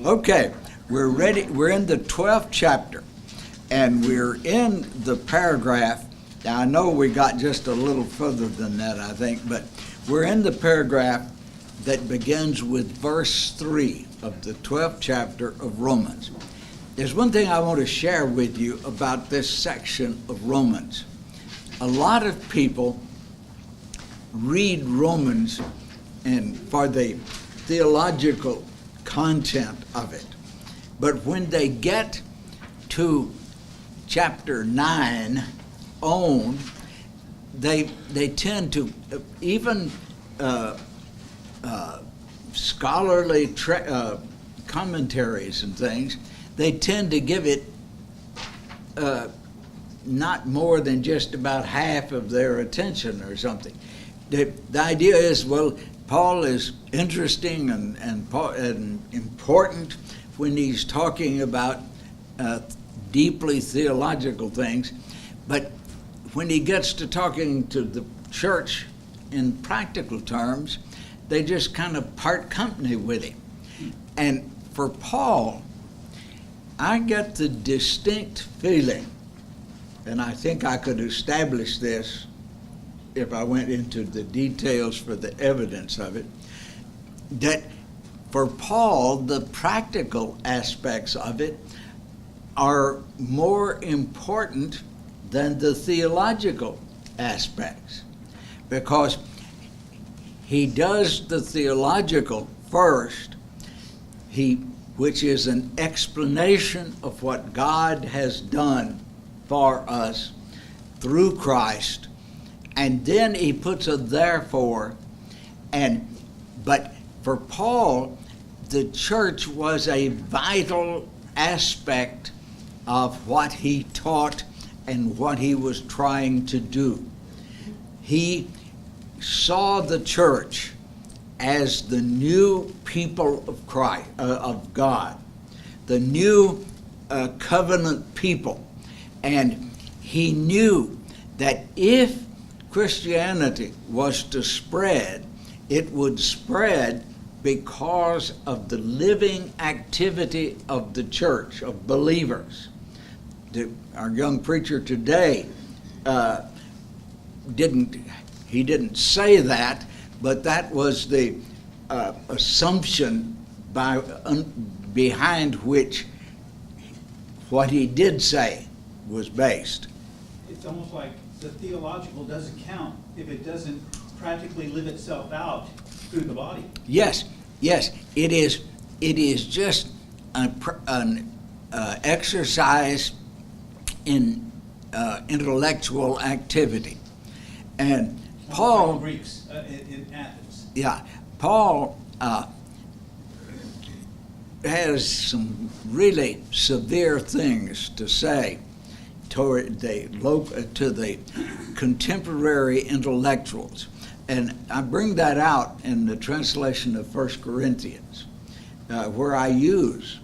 Okay, we're ready. We're in the 12th chapter, and we're in the paragraph. Now, I know we got just a little further than that, I think, but we're in the paragraph that begins with verse 3 of the 12th chapter of Romans. There's one thing I want to share with you about this section of Romans. A lot of people read Romans and for the theological content of it. But when they get to chapter 9 on, they tend to, even scholarly commentaries and things, they tend to give it not more than just about half of their attention or something. The idea is, well, Paul is interesting and important when he's talking about deeply theological things, but when he gets to talking to the church in practical terms, they just kind of part company with him. And for Paul, I get the distinct feeling, and I think I could establish this if I went into the details for the evidence of it, that for Paul, the practical aspects of it are more important than the theological aspects, because he does the theological first, which is an explanation of what God has done for us through Christ, and then he puts a therefore. But for Paul, the church was a vital aspect of what he taught and what he was trying to do. He saw the church as the new people of Christ, of God, the new covenant people. And he knew that if Christianity was to spread, it would spread because of the living activity of the church, of believers. Our young preacher today didn't say that, but that was the assumption behind which what he did say was based. It's almost like the theological doesn't count if it doesn't practically live itself out through the body. Yes. It is just an exercise in intellectual activity. And Paul, Greeks in Athens. Yeah, Paul has some really severe things to say to the contemporary intellectuals. And I bring that out in the translation of 1 Corinthians, where I use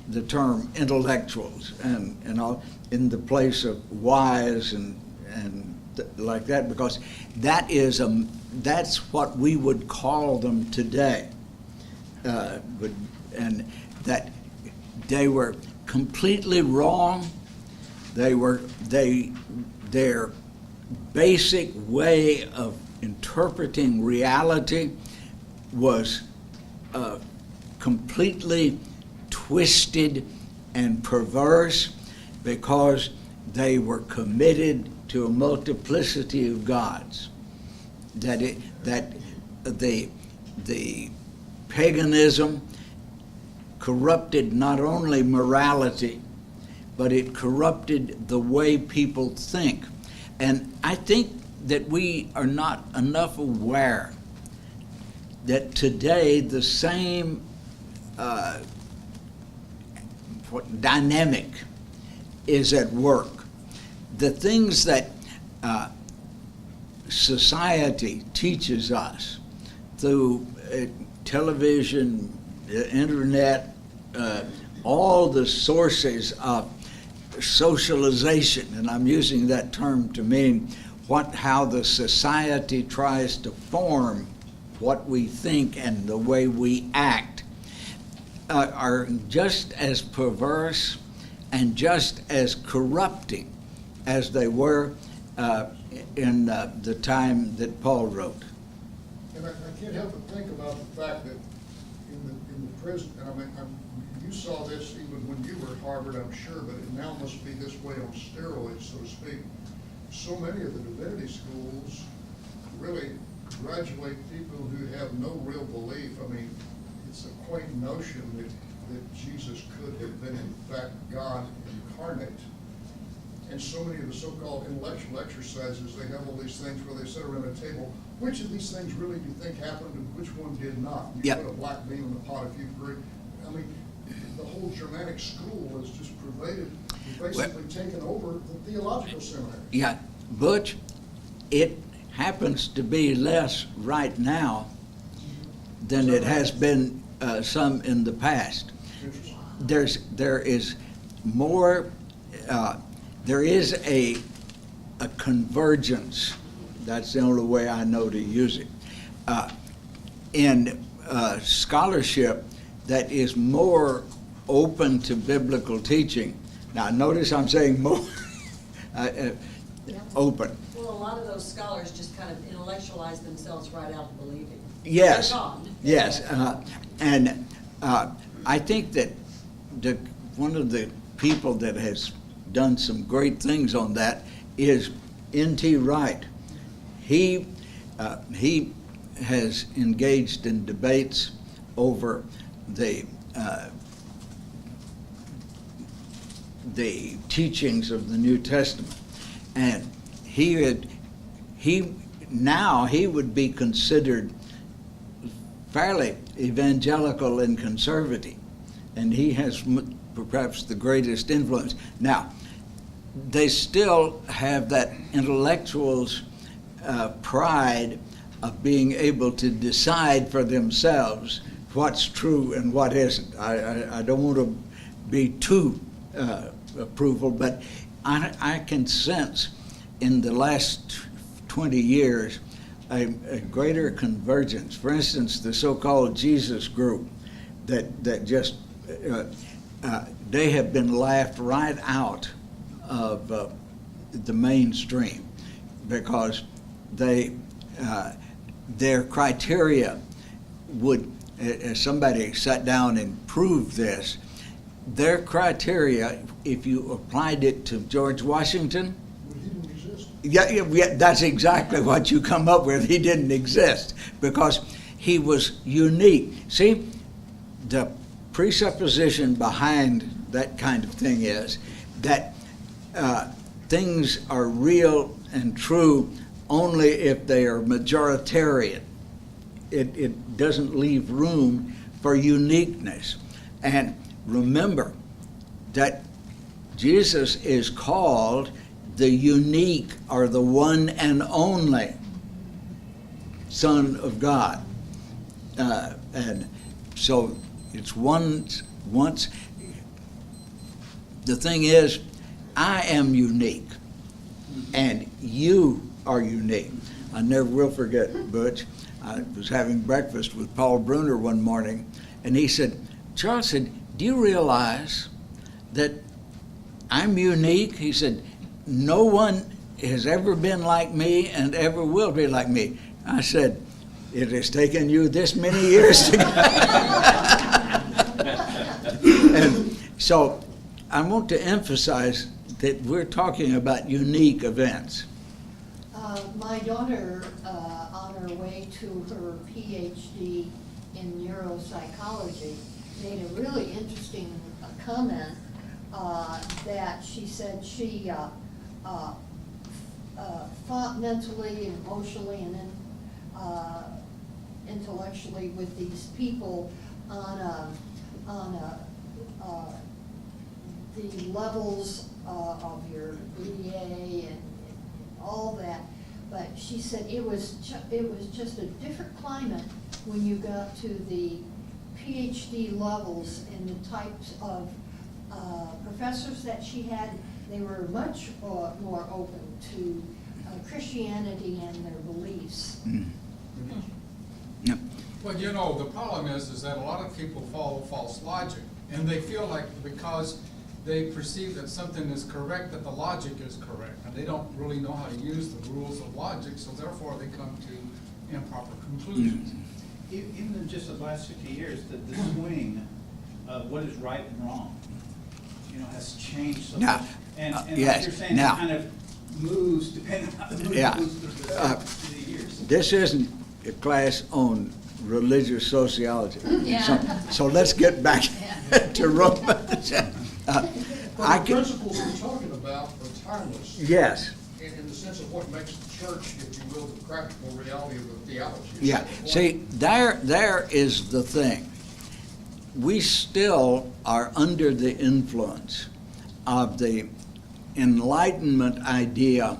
the term intellectuals and all in the place of wise and like that, because that's what we would call them today. And that they were completely wrong. Their basic way of interpreting reality was completely twisted and perverse, because they were committed to a multiplicity of gods. That the paganism corrupted not only morality, but it corrupted the way people think. And I think that we are not enough aware that today the same dynamic is at work. The things that society teaches us through television, the internet, all the sources of socialization, and I'm using that term to mean how the society tries to form what we think and the way we act. are just as perverse and just as corrupting as they were in the time that Paul wrote. And I can't help but think about the fact that in the present, and I mean, you saw this even when you were at Harvard, I'm sure, but it now must be this way on steroids, so to speak. So many of the divinity schools really graduate people who have no real belief. I mean, it's a quaint notion that Jesus could have been in fact God incarnate. And so many of the so-called intellectual exercises, they have all these things where they sit around a table. Which of these things really do you think happened and which one did not? You Yep. put a black bean in the pot if you agree. I mean, the whole Germanic school is just pervaded, basically taken over the theological seminary. Yeah, Butch, it happens to be less right now than it has been some in the past. Interesting. There is more, there is a convergence, that's the only way I know to use it, in scholarship that is more open to biblical teaching. Now, notice I'm saying more open. Well, a lot of those scholars just kind of intellectualize themselves right out of believing. Yes, They're gone. yes, and I think that one of the people that has done some great things on that is N.T. Wright. He has engaged in debates over the teachings of the New Testament, and he would be considered fairly evangelical and conservative, and he has perhaps the greatest influence. Now, they still have that intellectual's pride of being able to decide for themselves what's true and what isn't. I don't want to be too approval, but I can sense in the last 20 years a greater convergence. For instance, the so-called Jesus group that just they have been laughed right out of the mainstream because their criteria would, as somebody sat down and proved this, their criteria, if you applied it to George Washington, Well, he didn't exist. yeah, that's exactly what you come up with. He didn't exist because he was unique. See, the presupposition behind that kind of thing is that things are real and true only if they are majoritarian. It doesn't leave room for uniqueness. And remember that Jesus is called the unique or the one and only Son of God. And so it's once. The thing is, I am unique, and you are unique. I never will forget, Butch. I was having breakfast with Paul Bruner one morning, and he said, Charles said, do you realize that I'm unique? He said, no one has ever been like me and ever will be like me. I said, it has taken you this many years to And so I want to emphasize that we're talking about unique events. My daughter, on her way to her PhD in neuropsychology, made a really interesting comment that she said she fought mentally and emotionally and then intellectually with these people on the levels of your BA and all that. But she said it was just a different climate when you got to the PhD levels and the types of professors that she had. They were much more open to Christianity and their beliefs. Mm. Yep. Well, you know, the problem is that a lot of people follow false logic, and they feel like because they perceive that something is correct, that the logic is correct, and they don't really know how to use the rules of logic, so therefore they come to improper conclusions. Even in just the last 50 years, the swing of what is right and wrong, has changed so Now, much. And like yes, you're saying, now- it kind of moves depending on the mood Yeah. moves through the years. This isn't a class on religious sociology. Yeah. So let's get back to Romans. But I the can, principles we're talking about are timeless. yes, In the sense of what makes the church, if you will, the practical reality of the theology. yeah. See, there is the thing. We still are under the influence of the Enlightenment idea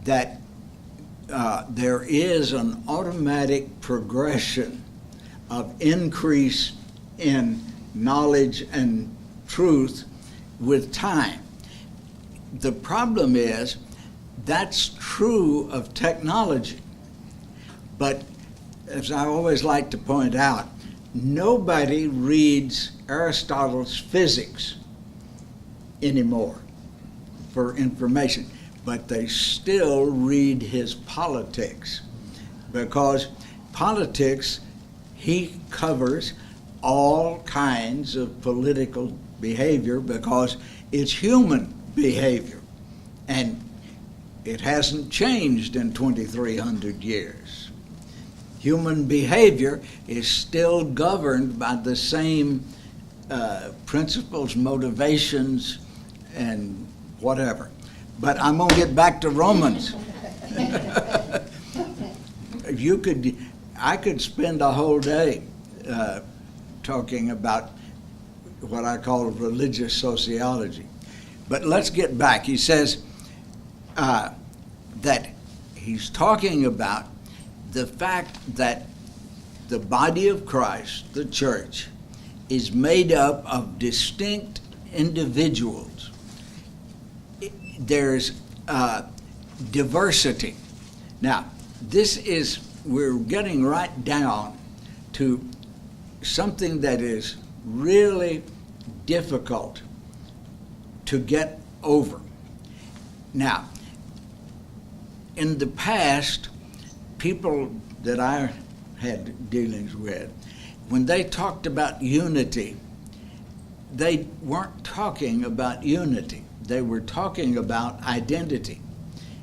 that there is an automatic progression of increase in knowledge and truth with time. The problem is that's true of technology. But as I always like to point out, nobody reads Aristotle's physics anymore for information, but they still read his politics, because politics, he covers all kinds of political behavior because it's human behavior, and it hasn't changed in 2,300 years. Human behavior is still governed by the same principles, motivations, and whatever. But I'm going to get back to Romans. I could spend a whole day talking about what I call religious sociology. But let's get back. He says that he's talking about the fact that the body of Christ, the church, is made up of distinct individuals. There's diversity. Now, we're getting right down to something that is really difficult to get over. Now, in the past, people that I had dealings with, when they talked about unity, they weren't talking about unity. They were talking about identity.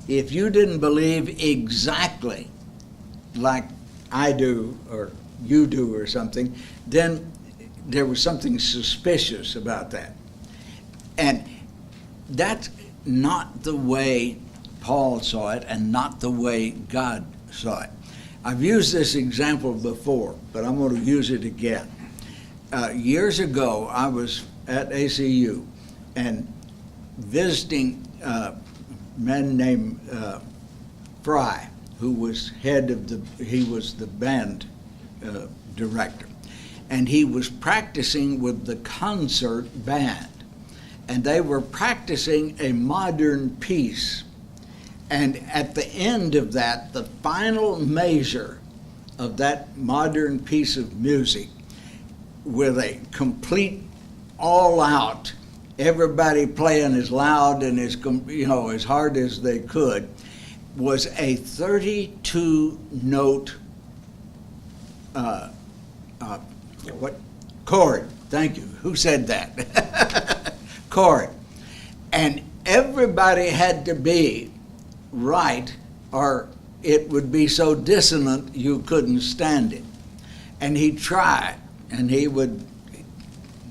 If you didn't believe exactly like I do or you do or something, then there was something suspicious about that. And that's not the way Paul saw it and not the way God saw it. I've used this example before, but I'm going to use it again. Years ago, I was at ACU and visiting a man named Fry, who was he was the band director. And he was practicing with the concert band. And they were practicing a modern piece. And at the end of that, the final measure of that modern piece of music, with a complete all-out, everybody playing as loud and as hard as they could, was a 32-note chord. Thank you. Who said that? Chord. And everybody had to be right, or it would be so dissonant you couldn't stand it. And he tried, and he would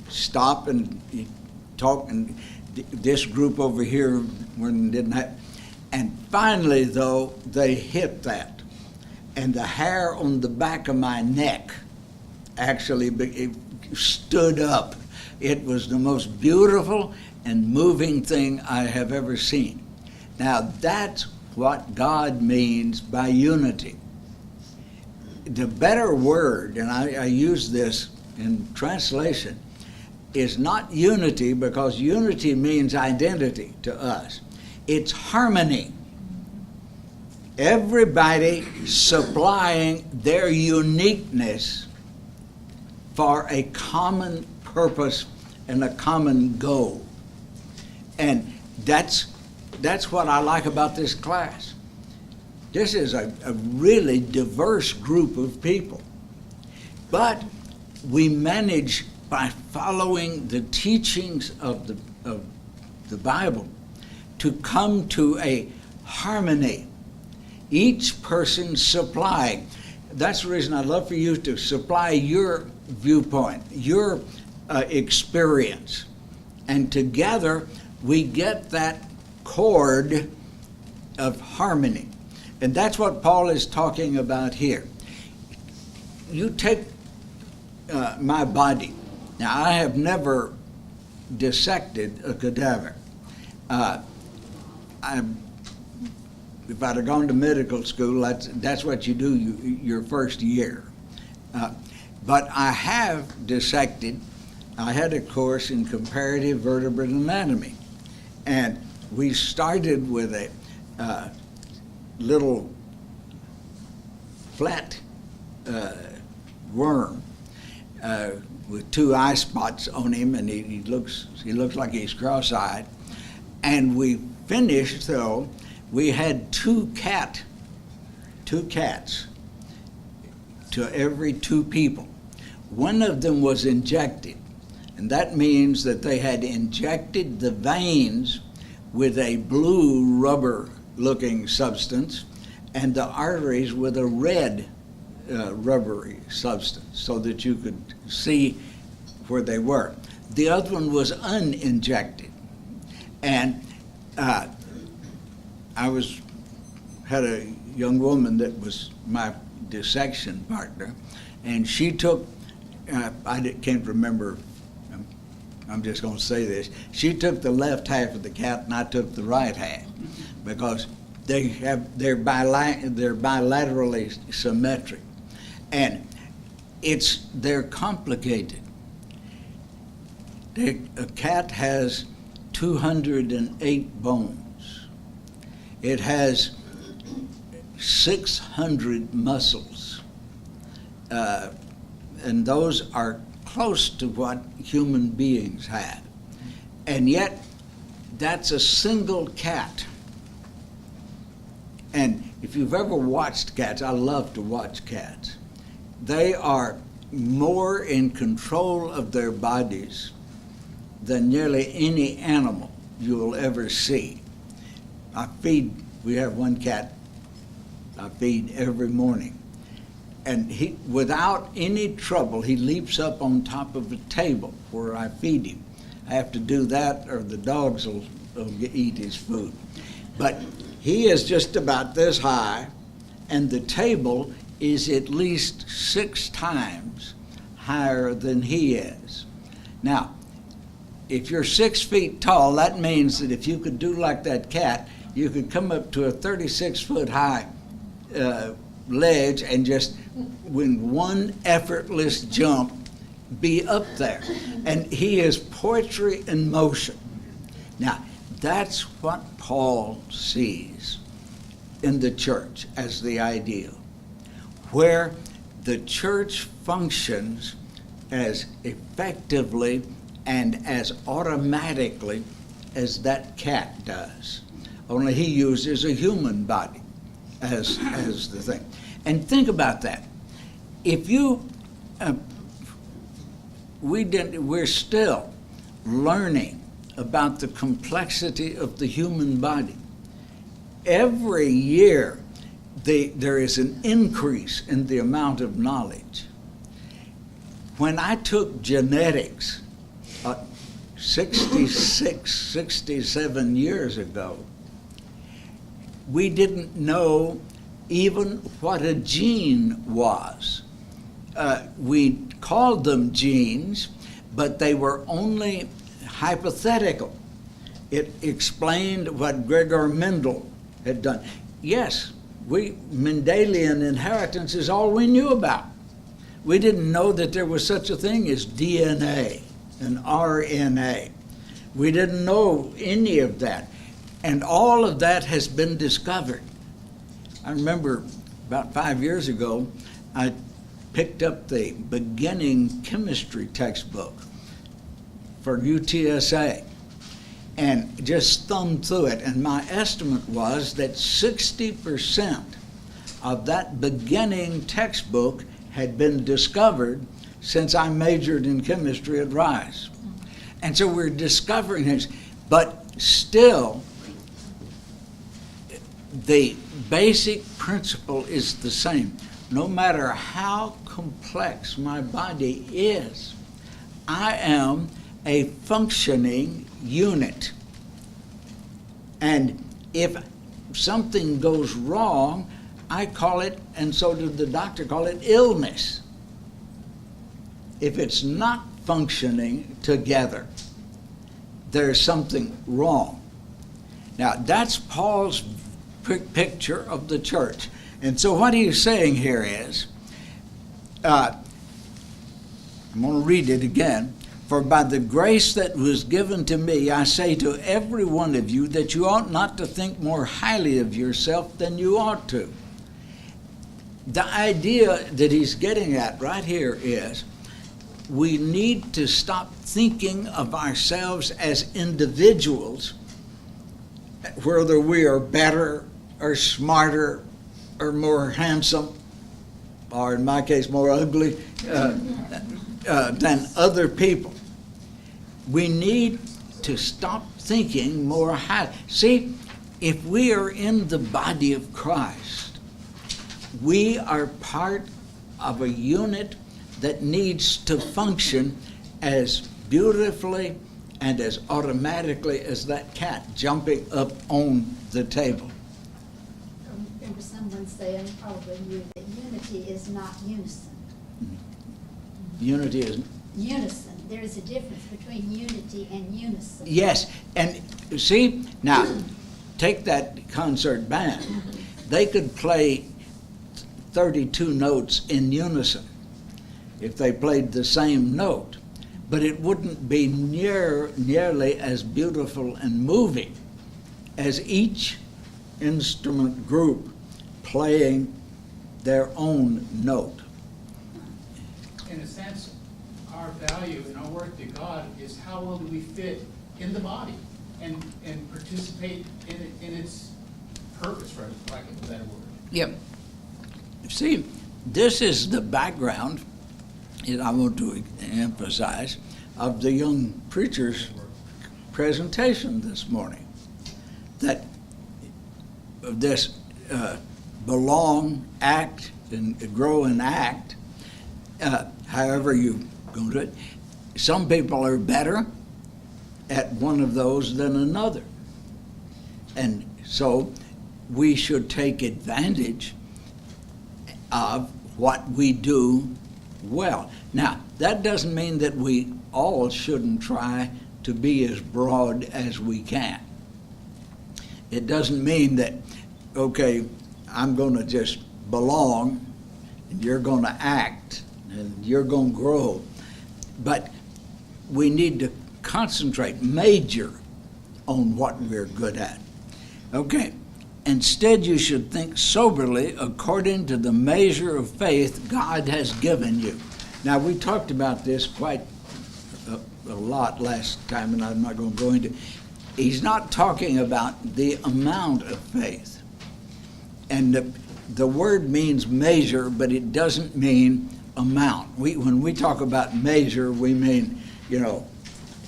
stop and he'd talk, and this group over here didn't have. And finally, though, they hit that, and the hair on the back of my neck actually it stood up. It was the most beautiful and moving thing I have ever seen. Now, that's what God means by unity. The better word, and I use this in translation, is not unity, because unity means identity to us. It's harmony. everybody supplying their uniqueness for a common purpose and a common goal. And that's what I like about this class. This is a really diverse group of people. But we manage, by following the teachings of the Bible, to come to a harmony. Each person supplying. That's the reason I love for you to supply your viewpoint, your experience. And together we get that chord of harmony. And that's what Paul is talking about here. You take my body. Now, I have never dissected a cadaver. If I'd have gone to medical school, that's what you do your first year. But I have dissected. I had a course in comparative vertebrate anatomy. And we started with a little flat worm with 2 eye spots on him, and he looks like he's cross-eyed. And we finished, though, we had two cats to every 2 people. One of them was injected, and that means that they had injected the veins with a blue rubber-looking substance and the arteries with a red rubbery substance so that you could see where they were. The other one was uninjected. And I had a young woman that was my dissection partner, and she took, can't remember, I'm just going to say this, she took the left half of the cat and I took the right half, because they're bilaterally symmetric, and they're complicated. A cat has 208 bones. It has 600 muscles, and those are close to what human beings have. And yet, that's a single cat. And if you've ever watched cats, I love to watch cats. They are more in control of their bodies than nearly any animal you will ever see. We have one cat I feed every morning. And without any trouble, he leaps up on top of a table where I feed him. I have to do that or the dogs will eat his food. But he is just about this high, and the table is at least 6 times higher than he is. Now, if you're 6 feet tall, that means that if you could do like that cat, you could come up to a 36-foot high ledge and just, with one effortless jump, be up there. And he is poetry in motion. Now, that's what Paul sees in the church as the ideal, where the church functions as effectively and as automatically as that cat does. Only he uses a human body as the thing. And think about that. If you, we're still learning about the complexity of the human body. Every year, there is an increase in the amount of knowledge. When I took genetics 66, 67 years ago, we didn't know even what a gene was. We called them genes, but they were only hypothetical. It explained what Gregor Mendel had done. Yes, Mendelian inheritance is all we knew about. We didn't know that there was such a thing as DNA and RNA. We didn't know any of that. And all of that has been discovered. I remember about 5 years ago, I picked up the beginning chemistry textbook for UTSA and just thumbed through it. And my estimate was that 60% of that beginning textbook had been discovered since I majored in chemistry at Rice. And so we're discovering things, but still, the basic principle is the same. No matter how complex my body is, I am a functioning unit. And if something goes wrong, I call it, and so did the doctor call it, illness. If it's not functioning together, there's something wrong. Now, that's Paul's picture of the church. And so what he's saying here is, I'm going to read it again. For by the grace that was given to me, I say to every one of you that you ought not to think more highly of yourself than you ought to. The idea that he's getting at right here is we need to stop thinking of ourselves as individuals, whether we are better or smarter or more handsome, or in my case, more ugly than other people. We need to stop thinking more highly. See, if we are in the body of Christ, we are part of a unit that needs to function as beautifully and as automatically as that cat jumping up on the table. I remember someone saying, probably you, that unity is not unison. Unity is... Unison. There is a difference between unity and unison. Yes, and see, now, take that concert band. They could play 32 notes in unison if they played the same note, but it wouldn't be nearly as beautiful and moving as each instrument group playing their own note. In a sense, our value and our work to God is how well do we fit in the body and participate in its purpose, for lack of a better word. Yep. See, this is the background that I want to emphasize of the young preacher's presentation this morning. That this belong, act, and grow and act, however you go to it. Some people are better at one of those than another. And so we should take advantage of what we do well. Now, that doesn't mean that we all shouldn't try to be as broad as we can. It doesn't mean that, okay, I'm going to just belong, and you're going to act, and you're going to grow. But we need to concentrate, major on what we're good at. Okay. Instead, you should think soberly according to the measure of faith God has given you. Now, we talked about this quite a lot last time, and I'm not going to go into it. He's not talking about the amount of faith. And the word means measure, but it doesn't mean amount. When we talk about measure, we mean,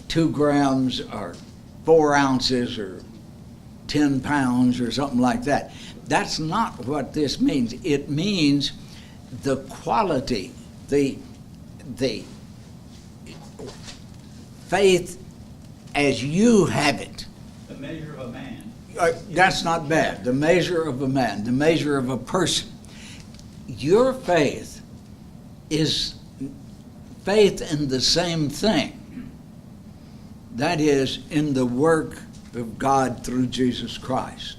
2 grams or 4 ounces or 10 pounds or something like that. That's not what this means. It means the quality, the faith as you have it. The measure of a man. That's not bad. The measure of a man, the measure of a person. Your faith is faith in the same thing. That is, in the work of God through Jesus Christ,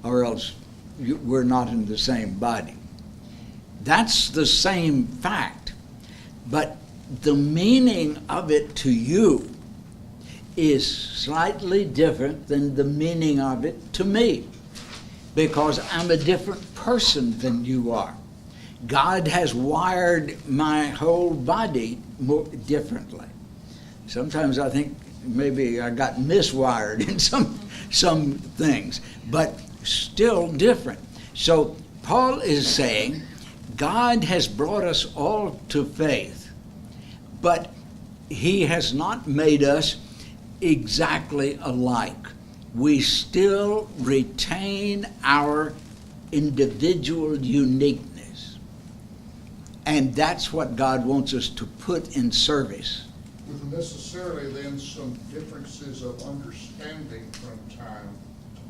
or else we're not in the same body. That's the same fact, but the meaning of it to you is slightly different than the meaning of it to me. because I'm a different person than you are. God has wired my whole body more differently. Sometimes I think maybe I got miswired in some things, but still different. So Paul is saying God has brought us all to faith, but he has not made us exactly alike. We still retain our individual uniqueness. And that's what God wants us to put in service. With necessarily then some differences of understanding from time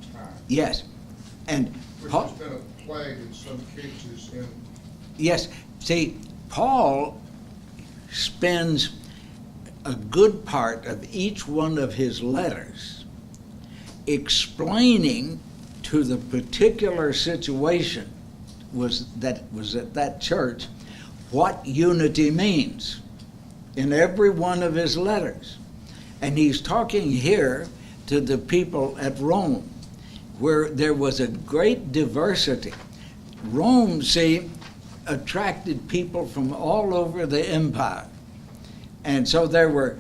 to time. Yes. And Which Paul, has been a plague in some cases in. yes, see, Paul spends a good part of each one of his letters explaining to the particular situation was at that church what unity means in every one of his letters. And he's talking here to the people at Rome, where there was a great diversity. Rome, see, attracted people from all over the empire. And so there were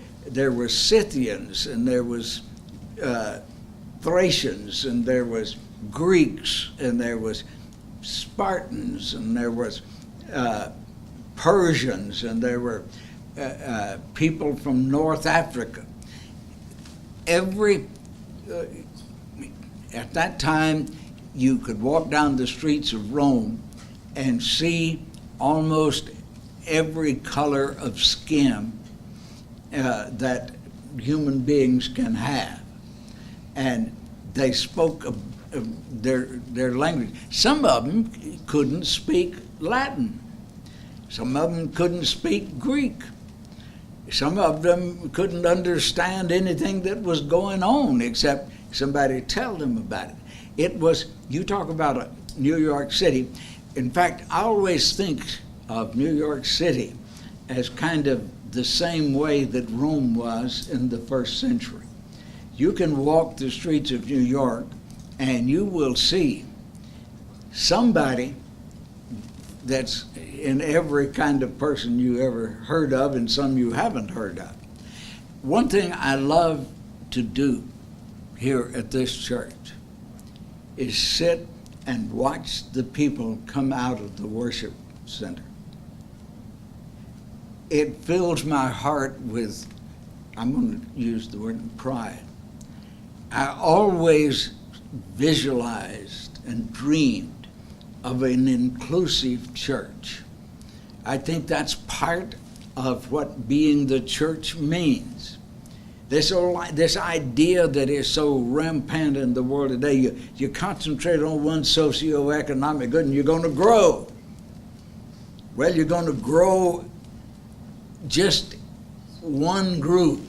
Scythians, and there was Thracians, and there was Greeks, and there was Spartans, and there was Persians, and there were people from North Africa. At that time, you could walk down the streets of Rome and see almost every color of skin that human beings can have. And they spoke their language. Some of them couldn't speak Latin. Some of them couldn't speak Greek. Some of them couldn't understand anything that was going on except somebody tell them about it. It was, you talk about New York City. In fact, I always think of New York City as kind of the same way that Rome was in the first century. You can walk the streets of New York and you will see somebody that's in every kind of person you ever heard of and some you haven't heard of. One thing I love to do here at this church is sit and watch the people come out of the worship center. It fills my heart with, I'm going to use the word pride. I always visualized and dreamed of an inclusive church. I think that's part of what being the church means. This idea that is so rampant in the world today, you concentrate on one socioeconomic good and you're going to grow. Well, you're going to grow just one group.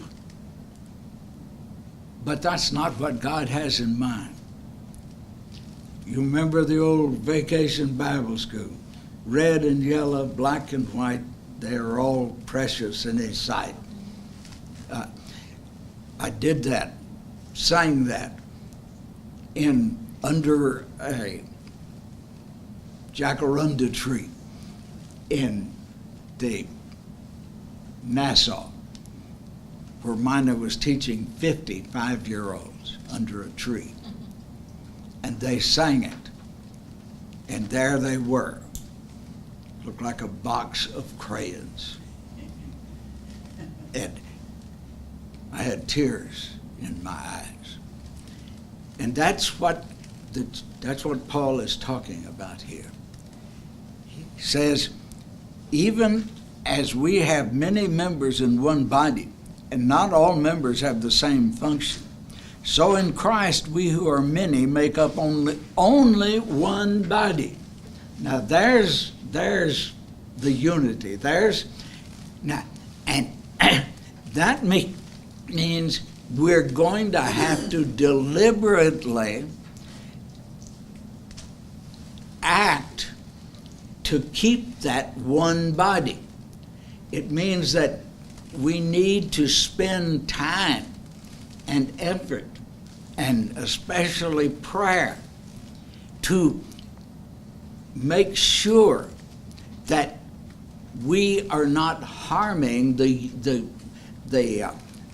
But that's not what God has in mind. You remember the old vacation Bible school? Red and yellow, black and white, they are all precious in His sight. I did that, sang that under a jacaranda tree in the Nassau, where Mina was teaching 55-year-olds under a tree. And they sang it. And there they were. Looked like a box of crayons. And I had tears in my eyes. And that's what Paul is talking about here. He says, even as we have many members in one body, and not all members have the same function, so in Christ we who are many make up only one body. Now there's the unity. And that means we're going to have to deliberately act to keep that one body. It means that we need to spend time and effort, and especially prayer, to make sure that we are not harming the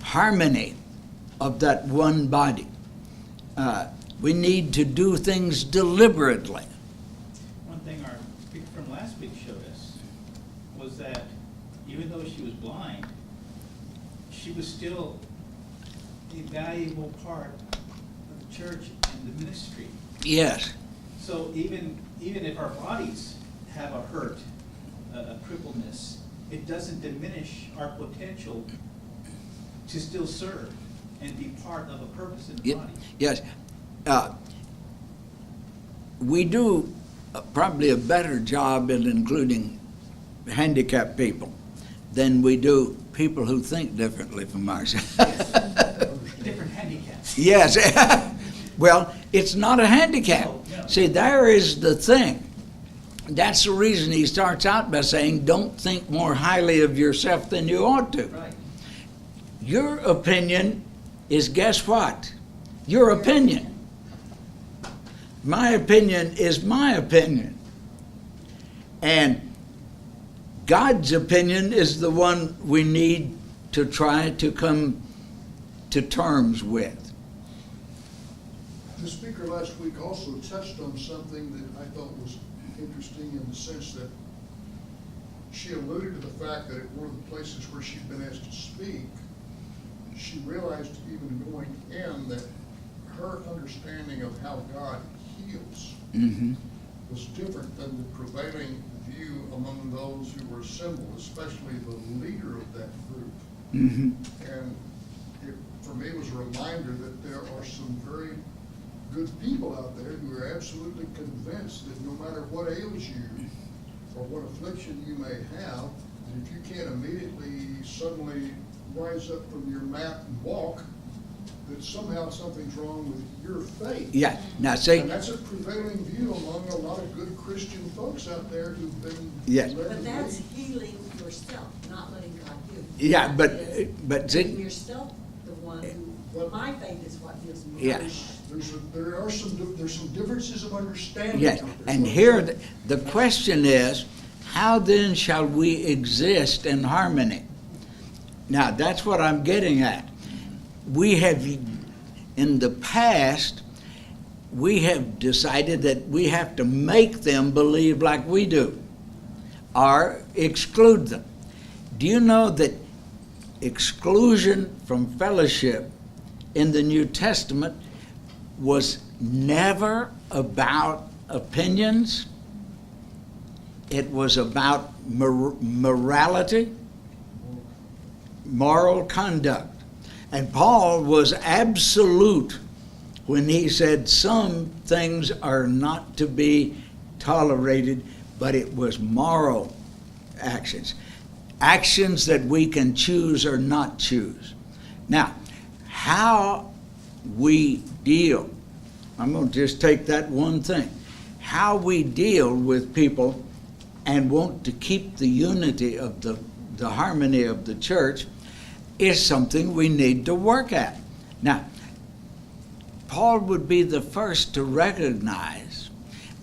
harmony of that one body. We need to do things deliberately. One thing our speaker from last week showed us was that even though she was blind, she was still a valuable part of the church and the ministry. Yes. So even if our bodies have a hurt, a crippledness, it doesn't diminish our potential to still serve and be part of a purpose in the body. Yes. We do probably a better job in including handicapped people than we do people who think differently from ourselves. Different handicaps. Yes. Well, it's not a handicap. No. See, there is the thing. That's the reason he starts out by saying, don't think more highly of yourself than you ought to. Right. Your opinion is, guess what? Your opinion. My opinion is my opinion. And God's opinion is the one we need to try to come to terms with. The speaker last week also touched on something that I thought was interesting in the sense that she alluded to the fact that at one of the places where she'd been asked to speak, she realized even going in that her understanding of how God heals was different than the prevailing view among those who were assembled, especially the leader of that group. And it, for me, was a reminder that there are some very good people out there who are absolutely convinced that no matter what ails you or what affliction you may have, that if you can't immediately suddenly rise up from your mat and walk, that somehow something's wrong with your faith. Yeah. Now, see, And that's a prevailing view among a lot of good Christian folks out there who've been Yes. led to But that's believe. healing yourself, not letting God heal you. yeah, but Making see, yourself the one who, my faith is what heals me. Yes. There's some differences of understanding. yes. out there. And here the question is, how then shall we exist in harmony? Now, that's what I'm getting at. We have, in the past, we have decided that we have to make them believe like we do, or exclude them. Do you know that exclusion from fellowship in the New Testament was never about opinions? It was about morality, moral conduct. And Paul was absolute when he said some things are not to be tolerated, but it was moral actions. Actions that we can choose or not choose. Now, how we deal, I'm going to just take that one thing, how we deal with people and want to keep the unity of the harmony of the church is something we need to work at. Now, Paul would be the first to recognize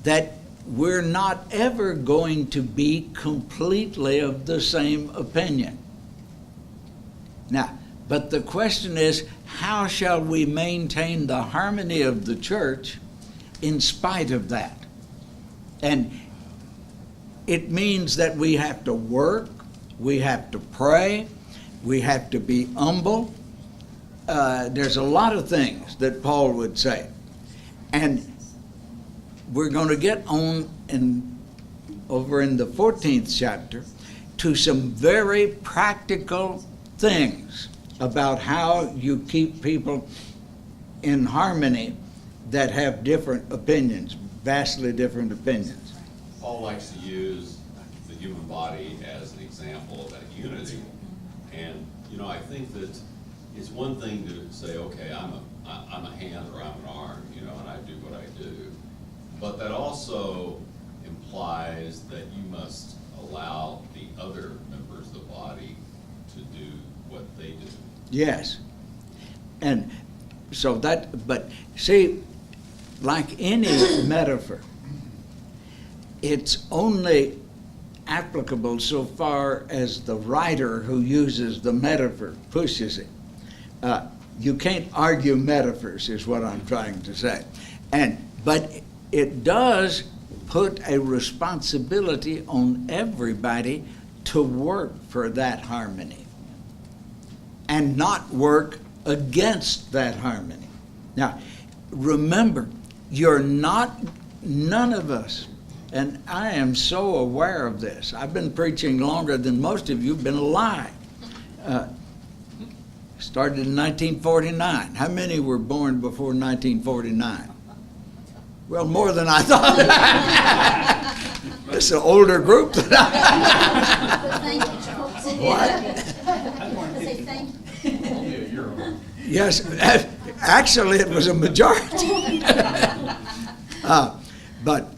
that we're not ever going to be completely of the same opinion. Now, but the question is, how shall we maintain the harmony of the church in spite of that? And it means that we have to work, we have to pray, we have to be humble. There's a lot of things that Paul would say. And we're going to get on over in the 14th chapter to some very practical things about how you keep people in harmony that have different opinions, vastly different opinions. Paul likes to use the human body as an example of that unity. And, you know, I think that it's one thing to say, okay, I'm a hand or I'm an arm, you know, and I do what I do. But that also implies that you must allow the other members of the body to do what they do. Yes. And so that, but see, like any metaphor, it's only applicable so far as the writer who uses the metaphor pushes it. You can't argue metaphors, is what I'm trying to say. But it does put a responsibility on everybody to work for that harmony and not work against that harmony. Now, remember, none of us, and I am so aware of this. I've been preaching longer than most of you have been alive. Started in 1949. How many were born before 1949? Well, more than I thought. It's an older group than Thank you, Charles. What? Say thank you. Yes, actually, it was a majority. But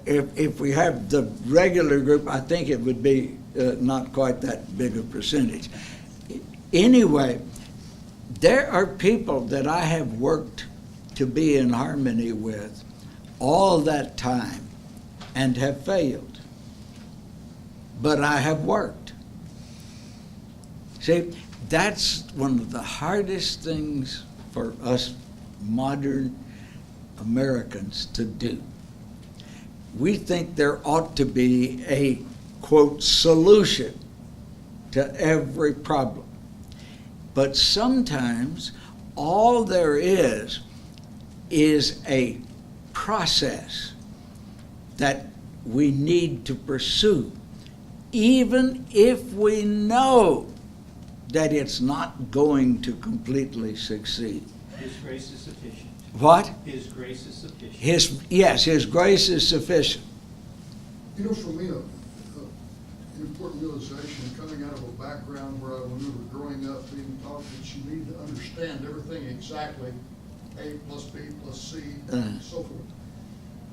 if we have the regular group, I think it would be not quite that big a percentage. Anyway, there are people that I have worked to be in harmony with all that time and have failed. But I have worked. See, that's one of the hardest things for us modern Americans to do. We think there ought to be a, quote, solution to every problem. But sometimes all there is a process that we need to pursue, even if we know that it's not going to completely succeed. His grace is sufficient. What? His grace is sufficient. His grace is sufficient. You know, for me, an important realization coming out of a background where I remember growing up being taught that you need to understand everything exactly, A plus B plus C, and so forth,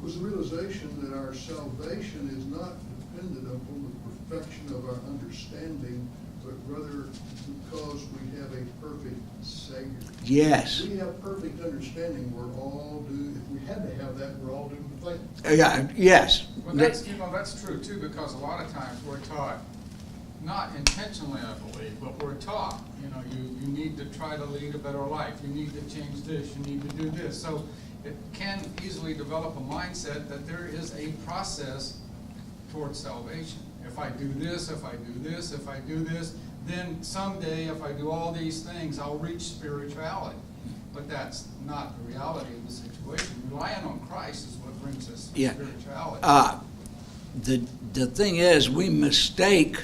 was the realization that our salvation is not dependent upon the perfection of our understanding, but rather because we have a perfect Savior. Yes. If we have perfect understanding, we're all doomed. If we had to have that, we're all doomed to fail. Yes. Well, that's true too, because a lot of times we're taught, not intentionally, I believe, but we're taught, you need to try to lead a better life. You need to change this. You need to do this. So it can easily develop a mindset that there is a process towards salvation. If I do this, if I do this, if I do this, then someday if I do all these things, I'll reach spirituality. But that's not the reality of the situation. Relying on Christ is what brings us to spirituality. The thing is, we mistake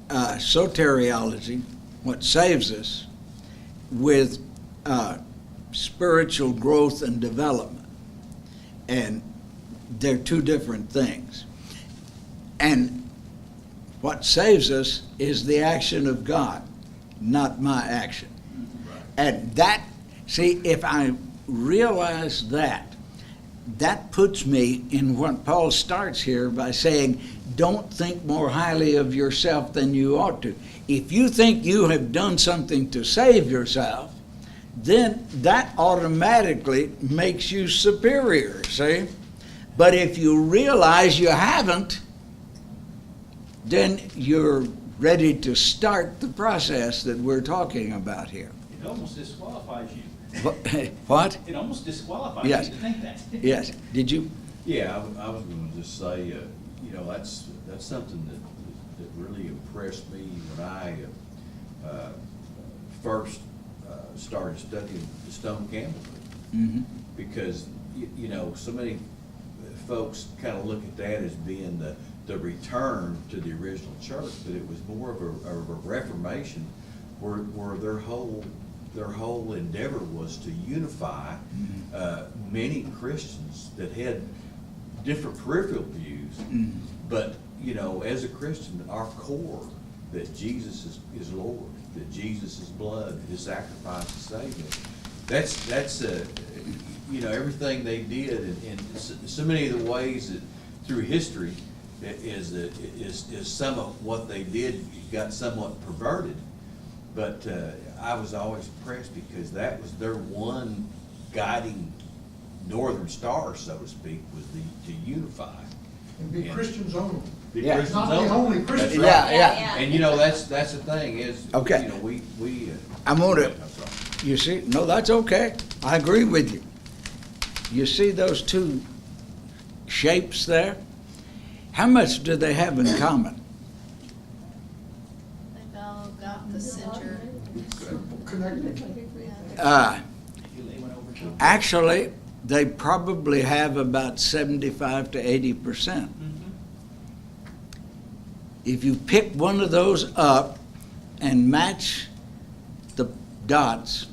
soteriology, what saves us, with spiritual growth and development. And they're two different things. And what saves us is the action of God, not my action. And that, see, if I realize that puts me in what Paul starts here by saying, don't think more highly of yourself than you ought to. If you think you have done something to save yourself, then that automatically makes you superior, see? But if you realize you haven't, then you're ready to start the process that we're talking about here. It almost disqualifies you. What? It almost disqualifies Yes. you to think that. Yes. Did you? Yeah, I was going to just say, that's something that really impressed me when I first started studying the Stone Campbell book. Mm-hmm. Because, so many folks kind of look at that as being the return to the original church, but it was more of a reformation where their whole endeavor was to unify many Christians that had different peripheral views, but as a Christian, our core that Jesus is Lord, that Jesus' blood, His sacrifice to save us. That's everything they did, and so many of the ways that through history is some of what they did got somewhat perverted. But I was always impressed because that was their one guiding northern star, so to speak, was to unify. And be Yeah. Christians only. Be Yeah. Christians Not the only. only That's Christians. right. Yeah. And you know, that's the thing is, Okay. you know, we. I'm gonna- I'm sorry. You see, no, that's okay. I agree with you. You see those two shapes there? How much do they have in common? They've all got the center. Connected. Actually, they probably have about 75 to 80%. If you pick one of those up and match the dots,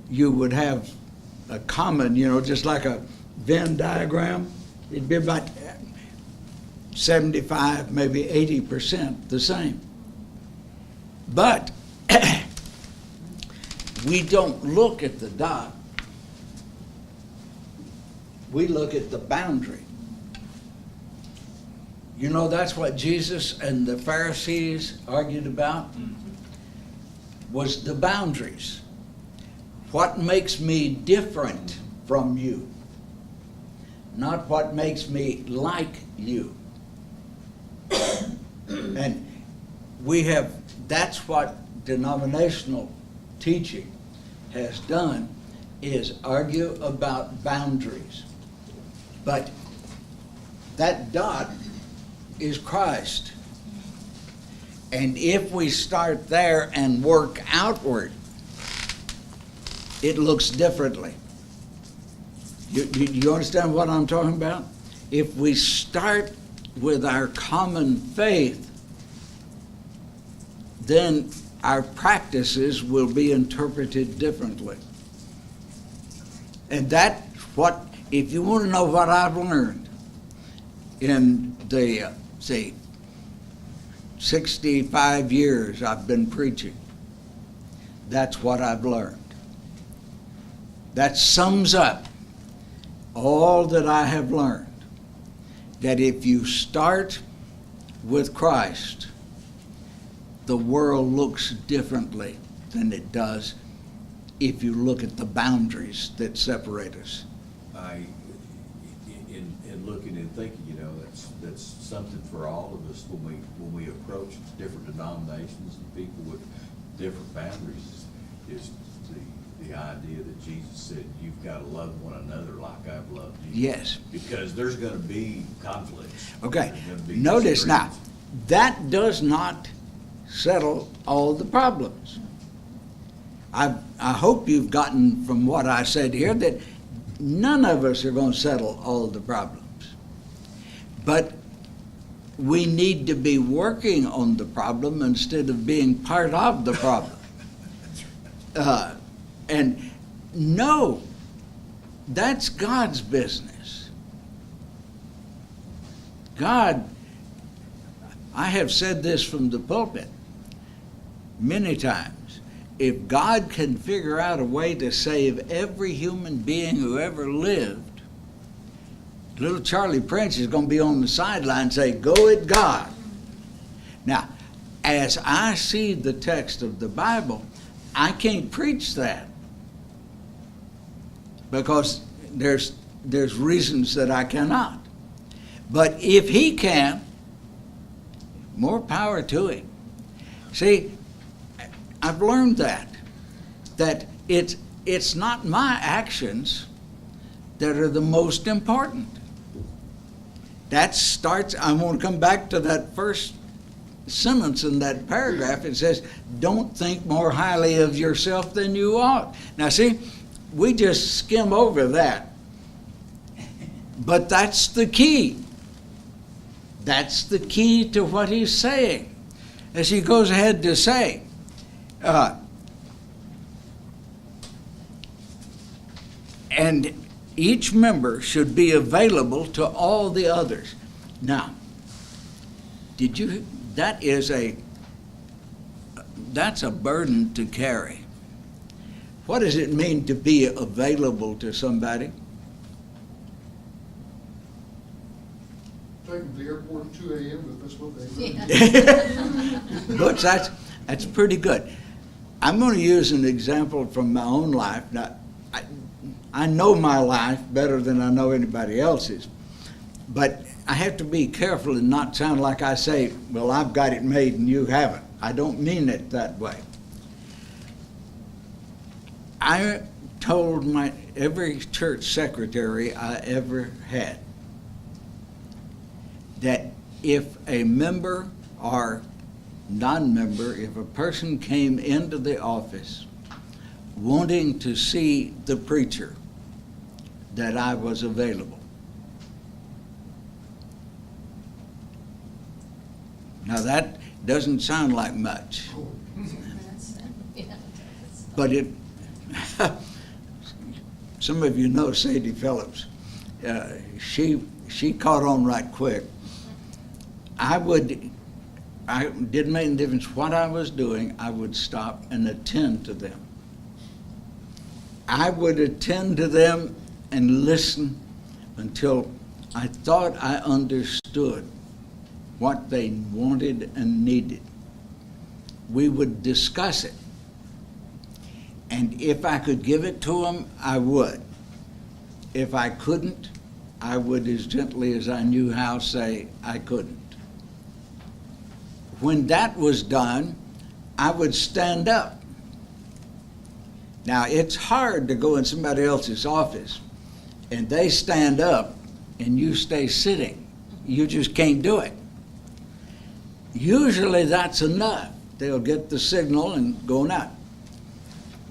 you would have a common, just like a Venn diagram. It'd be about 75, maybe 80% the same. But we don't look at the dot. We look at the boundary. That's what Jesus and the Pharisees argued about, was the boundaries. What makes me different from you, not what makes me like you. And that's what denominational teaching has done, is argue about boundaries. But that dot is Christ. And if we start there and work outward, it looks differently. You understand what I'm talking about? If we start with our common faith, then our practices will be interpreted differently. And that's what, if you want to know what I've learned in the, 65 years I've been preaching, that's what I've learned. That sums up all that I have learned. That if you start with Christ, the world looks differently than it does if you look at the boundaries that separate us. In looking and thinking, that's something for all of us when we approach different denominations and people with different boundaries, is the idea that Jesus said, you've got to love one another like I've loved you. Yes. Because there's going to be conflicts. Okay, There's gonna be notice now, disagreements. that does not settle all the problems. I hope you've gotten from what I said here that none of us are going to settle all the problems. But we need to be working on the problem instead of being part of the problem. And no, that's God's business. God, I have said this from the pulpit many times. If God can figure out a way to save every human being who ever lived, little Charlie Prince is going to be on the sideline and say, "Go it, God." Now, as I see the text of the Bible, I can't preach that because there's reasons that I cannot. But if he can, more power to him. See, I've learned that it's not my actions that are the most important. That starts, I want to come back to that first sentence in that paragraph. It says, don't think more highly of yourself than you ought. Now see, we just skim over that. But that's the key. That's the key to what he's saying. As he goes ahead to say, and each member should be available to all the others. Now, that's a burden to carry. What does it mean to be available to somebody? Take them to the airport at 2 a.m. if that's what they do. Butch, that's pretty good. I'm going to use an example from my own life. Now, I know my life better than I know anybody else's. But I have to be careful and not sound like I say, well, I've got it made and you haven't. I don't mean it that way. I told every church secretary I ever had that if a member or non-member, if a person came into the office wanting to see the preacher, that I was available. Now that doesn't sound like much, but it, some of you know Sadie Phillips. She caught on right quick. I didn't make any difference what I was doing, I would stop and attend to them. I would attend to them and listen until I thought I understood what they wanted and needed. We would discuss it. And if I could give it to them, I would. If I couldn't, I would, as gently as I knew how, say I couldn't. When that was done, I would stand up. Now, it's hard to go in somebody else's office and they stand up and you stay sitting. You just can't do it. Usually that's enough. They'll get the signal and go out.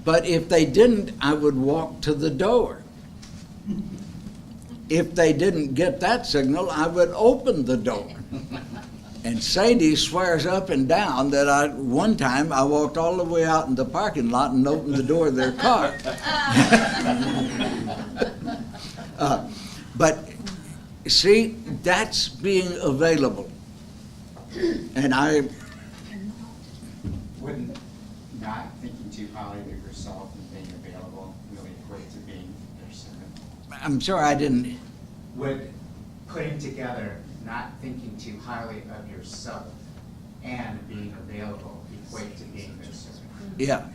But if they didn't, I would walk to the door. If they didn't get that signal, I would open the door. And Sadie swears up and down that one time I walked all the way out in the parking lot and opened the door of their car. But see, that's being available. And I wouldn't not thinking too highly of yourself and being available really equate to being their servant? I'm sorry, I didn't. Would putting together not thinking too highly of yourself and being available equate to being their servant? Yeah.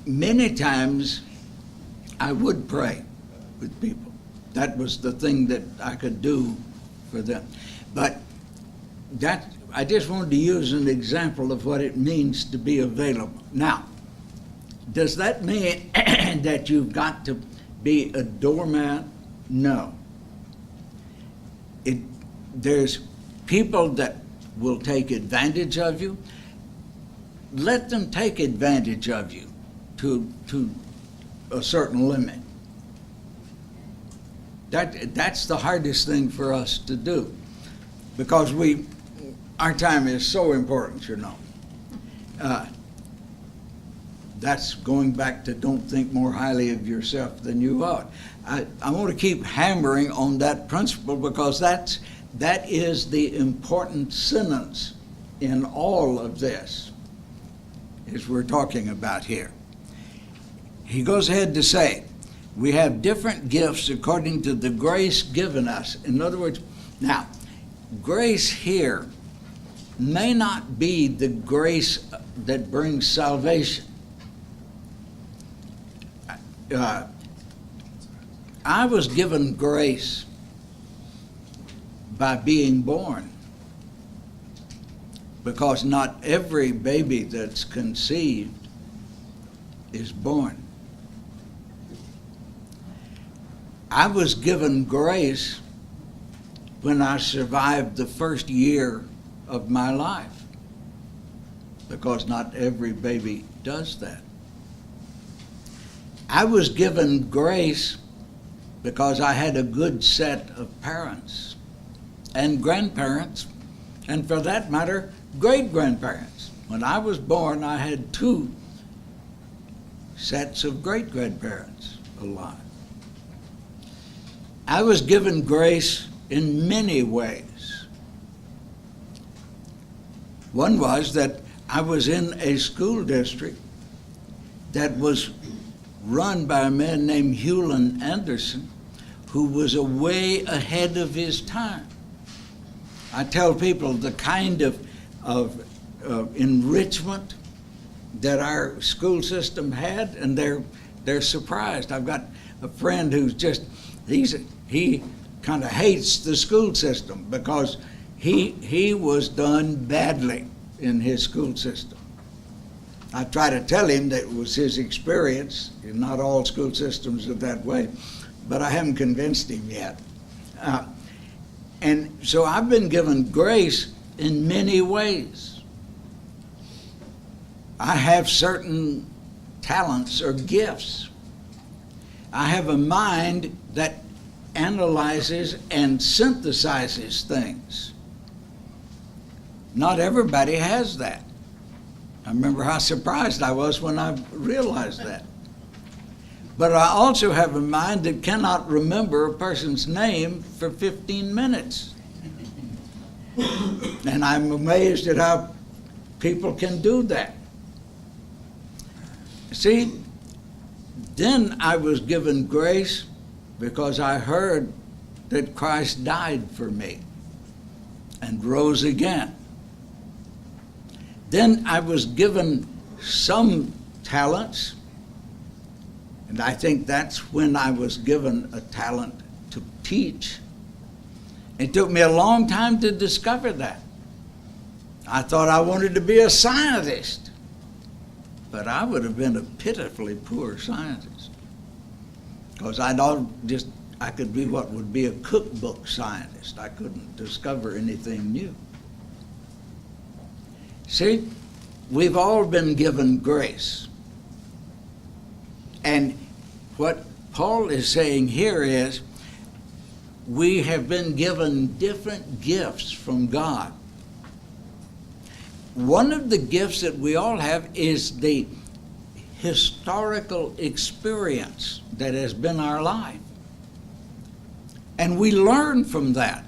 Many times I would pray with people. That was the thing that I could do for them. But I just wanted to use an example of what it means to be available. Now, does that mean that you've got to be a doormat? No. There's people that will take advantage of you. Let them take advantage of you to a certain limit. That's the hardest thing for us to do, because our time is so important, you know. That's going back to don't think more highly of yourself than you ought. I want to keep hammering on that principle, because that is the important sentence in all of this, as we're talking about here. He goes ahead to say, we have different gifts according to the grace given us. In other words, now, grace here may not be the grace that brings salvation. I was given grace by being born, because not every baby that's conceived is born. I was given grace when I survived the first year of my life, because not every baby does that. I was given grace because I had a good set of parents and grandparents, and for that matter, great-grandparents. When I was born, I had 2 sets of great-grandparents alive. I was given grace in many ways. One was that I was in a school district that was run by a man named Hewlin Anderson, who was way ahead of his time. I tell people the kind of enrichment that our school system had, and they're surprised. I've got a friend who's he kind of hates the school system because he was done badly in his school system. I try to tell him that it was his experience, and not all school systems are that way, but I haven't convinced him yet. And so I've been given grace in many ways. I have certain talents or gifts. I have a mind that analyzes and synthesizes things. Not everybody has that. I remember how surprised I was when I realized that. But I also have a mind that cannot remember a person's name for 15 minutes. And I'm amazed at how people can do that. See, then I was given grace because I heard that Christ died for me and rose again. Then I was given some talents, and I think that's when I was given a talent to teach. It took me a long time to discover that. I thought I wanted to be a scientist, but I would have been a pitifully poor scientist, because I could be what would be a cookbook scientist. I couldn't discover anything new. See, we've all been given grace. And what Paul is saying here is, we have been given different gifts from God. One of the gifts that we all have is the historical experience that has been our life. And we learn from that.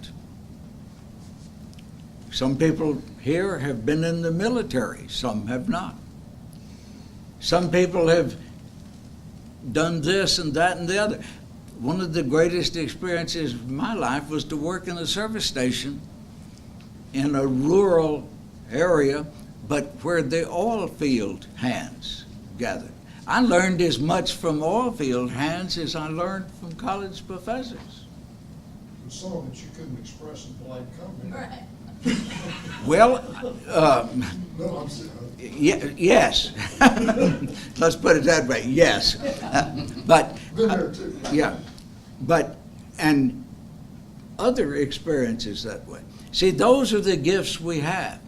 Some people here have been in the military, some have not. Some people have done this and that and the other. One of the greatest experiences of my life was to work in a service station in a rural area, but where the oil field hands gathered. I learned as much from oil field hands as I learned from college professors. But some of it you couldn't express in polite comment. Right. Well, No, I'm serious. yes. Let's put it that way, yes. But, Been there too. yeah, and other experiences that way. See, those are the gifts we have.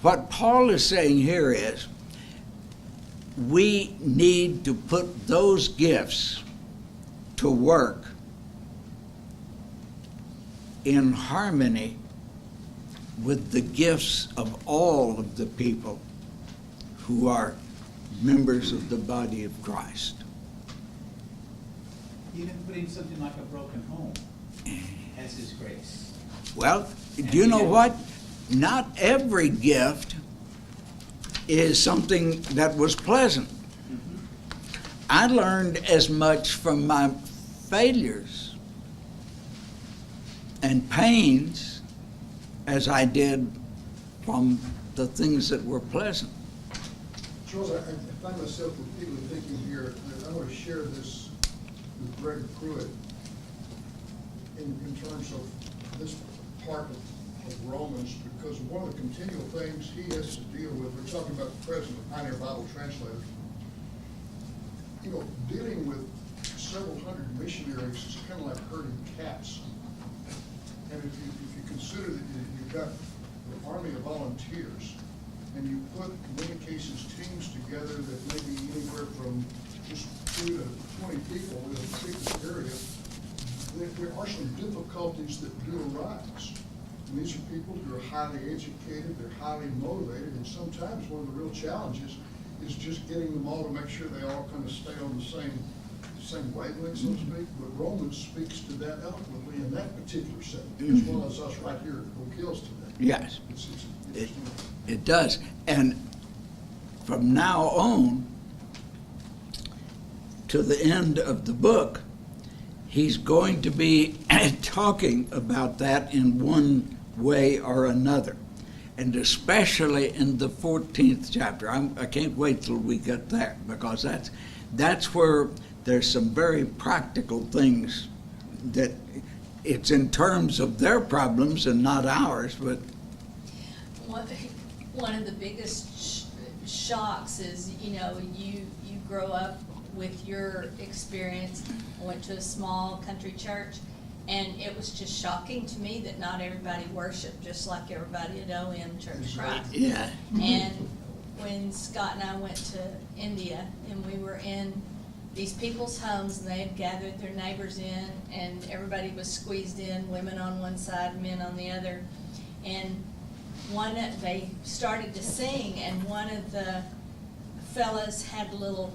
What Paul is saying here is, we need to put those gifts to work in harmony with the gifts of all of the people who are members of the body of Christ. Even putting something like a broken home has His grace. Well, do you know what? Not every gift is something that was pleasant. I learned as much from my failures and pains as I did from the things that were pleasant. Charles, I find myself repeatedly thinking here that I want to share this with Greg Pruitt in terms of this part of Romans, because one of the continual things he has to deal with, we're talking about the president of Pioneer Bible Translators, you know, dealing with several hundred missionaries is kind of like herding cats. And if you consider that you've got the army of volunteers, and you put, in many cases, teams together that may be anywhere from just 2 to 20 people in a particular area, there are some difficulties that do arise. And these are people who are highly educated, they're highly motivated, and sometimes one of the real challenges is just getting them all to make sure they all kind of stay on the same wavelength, so to speak. But Romans speaks to that eloquently in that particular setting, as well as us right here at Oak Hills today. Yes. It's interesting. It does. And from now on to the end of the book, he's going to be talking about that in one way or another. and especially in the 14th chapter. I can't wait till we get there, because that's where there's some very practical things that it's in terms of their problems and not ours, but One of the biggest shocks is, you grow up with your experience. I went to a small country church, and it was just shocking to me that not everybody worshiped just like everybody at OM Church of Christ. yeah. And when Scott and I went to India, and we were in these people's homes, and they had gathered their neighbors in, and everybody was squeezed in, women on one side, men on the other. And they started to sing, and one of the fellas had a little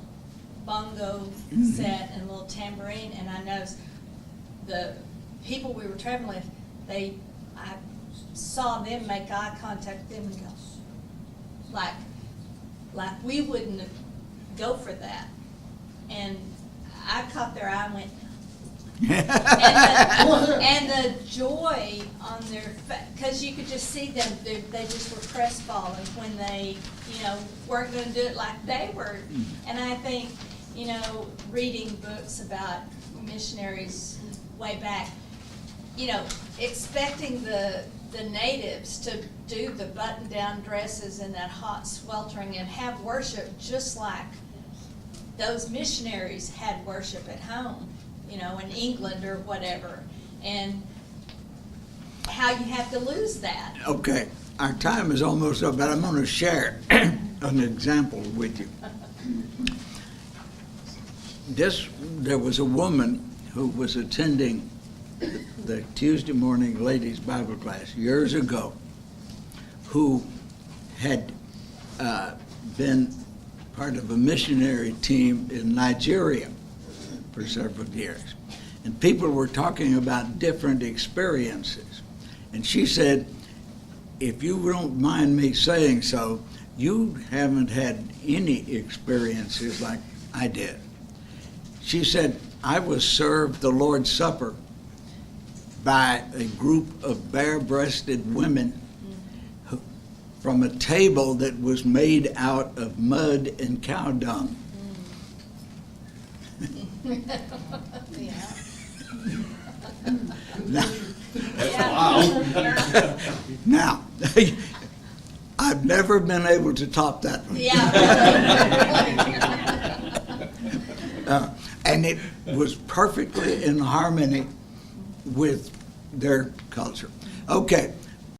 bongo set and a little tambourine, and I noticed the people we were traveling with, I saw them make eye contact with them and go, like we wouldn't go for that. And I caught their eye and went, and the joy on their face, because you could just see them, they just were crestfallen when they, weren't going to do it like they were. And I think, reading books about missionaries way back, expecting the natives to do the button-down dresses and that hot sweltering and have worship just like those missionaries had worship at home, in England or whatever, and how you have to lose that. Okay, our time is almost up, but I'm going to share an example with you. There was a woman who was attending the Tuesday morning ladies' Bible class years ago, who had been part of a missionary team in Nigeria for several years. And people were talking about different experiences. And she said, if you don't mind me saying so, you haven't had any experiences like I did. She said, I was served the Lord's Supper by a group of bare-breasted women from a table that was made out of mud and cow dung. Yeah. Now, I've never been able to top that one. And it was perfectly in harmony with their culture. Okay,